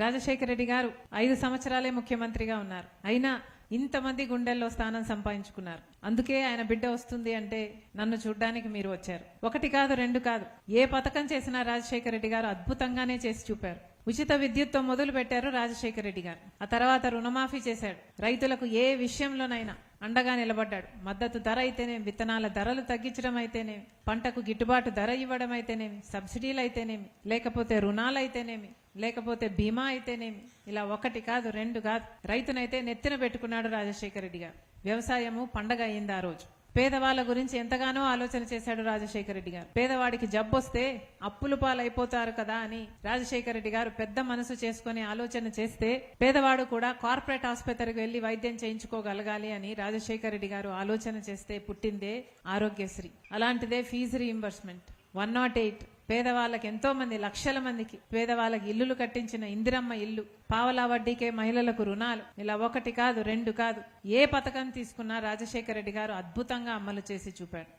రాజశేఖర రెడ్డి గారు 5 సంవత్సరాలే ముఖ్యమంత్రిగా ఉన్నారు. అయినా ఇంతమంది గుండెల్లో స్థానం సంపాదించుకున్నారు. అందుకే ఆయన బిడ్డ వస్తుంది అంటే నన్ను చూడ్డానికి మీరు వచ్చారు. 1 కాదు 2 కాదు, ఏ పథకం చేసినా రాజశేఖర రెడ్డి గారు అద్భుతంగానే చేసి చూపారు. ఉచిత విద్యుత్తో మొదలు పెట్టారు రాజశేఖర రెడ్డి గారు. ఆ తర్వాత రుణమాఫీ చేశాడు. రైతులకు ఏ విషయంలోనైనా అండగా నిలబడ్డాడు. మద్దతు ధర అయితేనేమి, విత్తనాల ధరలు తగ్గించడం అయితేనేమి, పంటకు గిట్టుబాటు ధర ఇవ్వడం అయితేనేమి, సబ్సిడీలు అయితేనేమి, లేకపోతే రుణాలు అయితేనేమి, లేకపోతే బీమా అయితేనేమి, ఇలా 1 కాదు 2 కాదు, రైతునైతే నెత్తిన పెట్టుకున్నాడు రాజశేఖర రెడ్డి గారు. వ్యవసాయము పండగ అయింది ఆ రోజు. పేదవాళ్ళ గురించి ఎంతగానో ఆలోచన చేశాడు రాజశేఖర రెడ్డి గారు. పేదవాడికి జబ్బొస్తే అప్పుల పాలైపోతారు కదా అని రాజశేఖర రెడ్డి గారు పెద్ద మనసు చేసుకుని ఆలోచన చేస్తే పేదవాడు కూడా కార్పొరేట్ ఆసుపత్రికి వెళ్లి వైద్యం చేయించుకోగలగాలి అని రాజశేఖర రెడ్డి గారు ఆలోచన చేస్తే పుట్టిందే ఆరోగ్యశ్రీ. అలాంటిదే ఫీజు రీయింబర్స్మెంట్ 108. పేదవాళ్ళకి ఎంతో మంది, లక్షల మందికి పేదవాళ్ళకి ఇల్లులు కట్టించిన ఇందిరమ్మ ఇల్లు, పావలా వడ్డీకే మహిళలకు రుణాలు, ఇలా 1 కాదు 2 కాదు, ఏ పథకం తీసుకున్నా రాజశేఖర రెడ్డి గారు అద్భుతంగా అమలు చేసి చూపాడు.